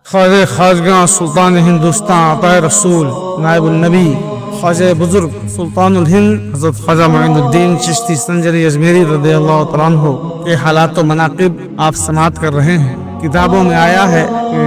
ख्वाजा खाजगा सुल्तान हिंदुस्तान अता रसूल नायब नबी ख्वाजा बुजुर्ग सुल्तानुल हिंद हज़रत ख्वाजा मोइनुद्दीन चिश्ती संजरी अजमेरी रज़ियल्लाहु तआला अन्हु के हालात व मनाक़िब आप समाअत कर रहे हैं। किताबों में आया है कि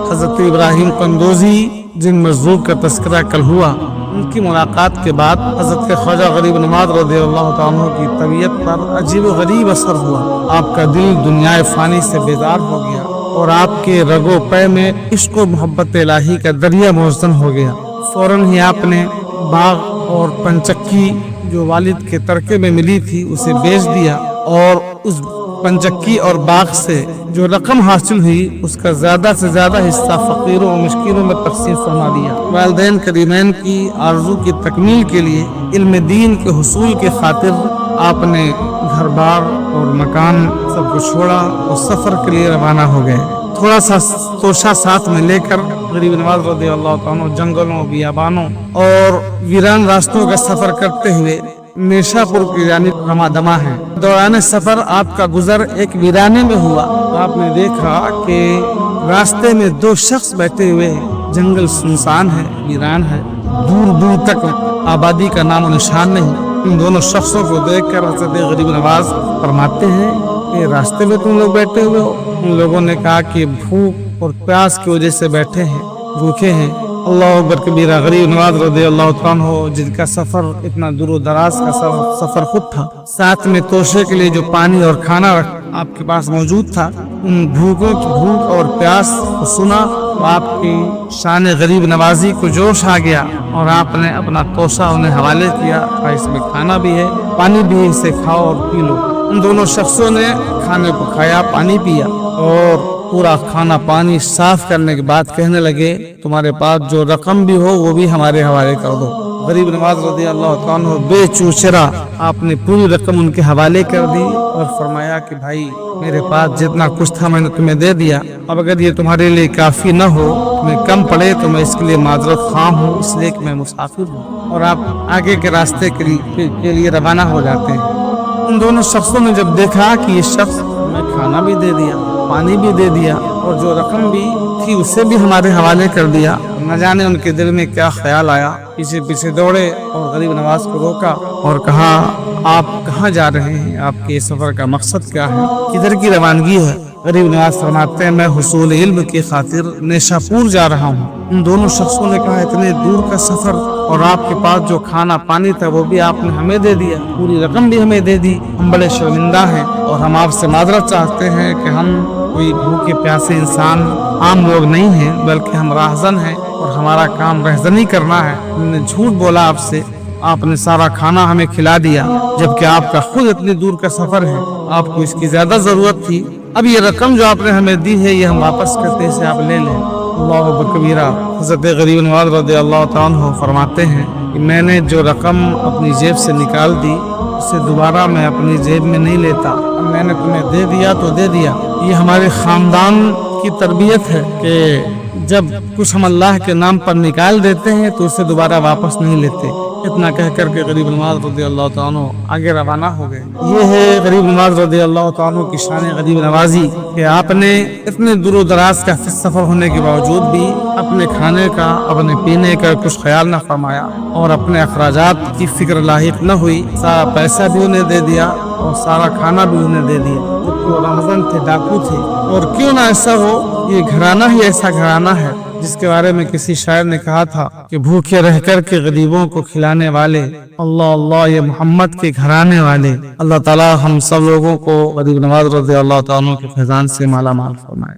हज़रत इब्राहिम कंदोजी जिन मज़दूर का तस्करा कल हुआ, उनकी मुलाकात के बाद हज़रत ख्वाजा गरीब नवाज रज़ियल्लाहु तआला अन्हु की तबीयत पर अजीब व गरीब असर हुआ। आपका दिल दुनियाए फ़ानी से बेदार हो गया और आपके रगो पै में इश्क व मोहब्बत इलाही का दरिया मौजन हो गया। फौरन ही आपने बाग और पंचक्की जो वालिद के तरके में मिली थी उसे बेच दिया और उस पंचक्की और बाग से जो रकम हासिल हुई उसका ज़्यादा से ज़्यादा हिस्सा फ़कीरों और मिस्कीनों में तक़सीम फरमा दिया। वालिदैन करीमैन की आरज़ू की तकमील के लिए इल्म दीन के हुसूल के खातिर आपने घर बार और मकान सब कुछ छोड़ा और सफ़र के लिए रवाना हो गए। थोड़ा सा तोशा साथ में लेकर गरीब नवाज रज़ियल्लाहु तआला अन्हु जंगलों, बियाबानों और वीरान रास्तों का सफ़र करते हुए नेशापुर की जानिब रवाना है। दौरान सफ़र आपका गुजर एक वीराने में हुआ। आपने देखा कि रास्ते में दो शख्स बैठे हुए हैं। जंगल सुनसान है, वीरान है, दूर दूर तक आबादी का नाम निशान नहीं। इन दोनों शख्सों को देखकर हज़रत गरीब नवाज फरमाते हैं कि रास्ते में तुम लोग बैठे हुए हो। उन लोगों ने कहा कि भूख और प्यास की वजह से बैठे हैं, भूखे हैं। अल्लाह अकबर कबीरा। गरीब नवाज रज़ियल्लाहु तआला अन्हु जिनका सफ़र इतना दूर दराज का सफ़र खुद था, साथ में तोशे के लिए जो पानी और खाना आपके पास मौजूद था, उन भूखों की भूख और प्यास को सुना तो आपकी शान गरीब नवाजी को जोश आ गया और आपने अपना तोशा उन्हें हवाले किया। इसमें खाना भी है, पानी भी है, इसे खाओ और पी लो। उन दोनों शख्सों ने खाने को खाया, पानी पिया और पूरा खाना पानी साफ करने के बाद कहने लगे तुम्हारे पास जो रकम भी हो वो भी हमारे हवाले कर दो। गरीब नवाज रज़ियल्लाहु तआला अन्हु बेचूचरा आपने पूरी रकम उनके हवाले कर दी और फरमाया कि भाई मेरे पास जितना कुछ था मैंने तुम्हें दे दिया, अब अगर ये तुम्हारे लिए काफ़ी न हो, तुम्हें कम पड़े तो मैं इसके लिए माजरत ख़्वाह हूँ, इसलिए कि मैं मुसाफिर हूँ। और आप आगे के रास्ते के लिए रवाना हो जाते हैं। उन दोनों शख्सों ने जब देखा कि ये शख्स हमें खाना भी दे दिया, पानी भी दे दिया और जो रकम भी थी उसे भी हमारे हवाले कर दिया, न जाने उनके दिल में क्या ख्याल आया। पीछे पीछे दौड़े और गरीब नवाज को रोका और कहा आप कहाँ जा रहे हैं, आपके सफ़र का मकसद क्या है, किधर की रवानगी है। गरीब नवाज फरमाते हैं मैं हुसूल इल्म की खातिर नेशापुर जा रहा हूँ। उन दोनों शख्सों ने कहा इतने दूर का सफ़र और आपके पास जो खाना पानी था वो भी आपने हमें दे दिया, पूरी रकम भी हमें दे दी। हम बड़े शर्मिंदा हैं और हम आपसे माजरत चाहते हैं कि हम कोई भूखे प्यासे इंसान आम लोग नहीं हैं, बल्कि हम राहज़न हैं और हमारा काम रहज़नी करना है। हमने झूठ बोला आपसे, आपने सारा खाना हमें खिला दिया, जबकि आपका खुद इतनी दूर का सफ़र है, आपको इसकी ज़्यादा ज़रूरत थी। अब ये रकम जो आपने हमें दी है ये हम वापस करते हैं, इसे आप ले लें। अल्लाह अकबर कबीरा। हज़रत गरीब नवाज रज़ियल्लाहु तआला अन्हु फरमाते हैं कि मैंने जो रकम अपनी जेब से निकाल दी उसे दोबारा मैं अपनी जेब में नहीं लेता। मैंने तुम्हें दे दिया तो दे दिया। ये हमारे ख़ानदान की तरबियत है कि जब कुछ हम अल्लाह के नाम पर निकाल देते हैं तो उसे दोबारा वापस नहीं लेते। इतना कह करके गरीब नवाज रज़ियल्लाहु तआला अन्हु आगे रवाना हो गए। ये है गरीब नवाज रज़ियल्लाहु तआला अन्हु की शान गरीब नवाजी कि आपने इतने दूर दराज का सफ़र होने के बावजूद भी अपने खाने का, अपने पीने का कुछ ख्याल न फरमाया और अपने अखराजात की फिक्र लाहिक न हुई। सारा पैसा भी उन्हें दे दिया और सारा खाना भी उन्हें दे दिया, जबकि वो राहज़न थे, डाकू थे। और क्यों ना ऐसा हो, ये घराना ही ऐसा घराना है जिसके बारे में किसी शायर ने कहा था कि भूखे रह कर के गरीबों को खिलाने वाले, अल्लाह अल्लाह ये मोहम्मद के घराने वाले। अल्लाह ताला हम सब लोगों को गरीब नवाज रज़ियल्लाहु तआला अन्हु के फैज़ान से माला माल फरमाए।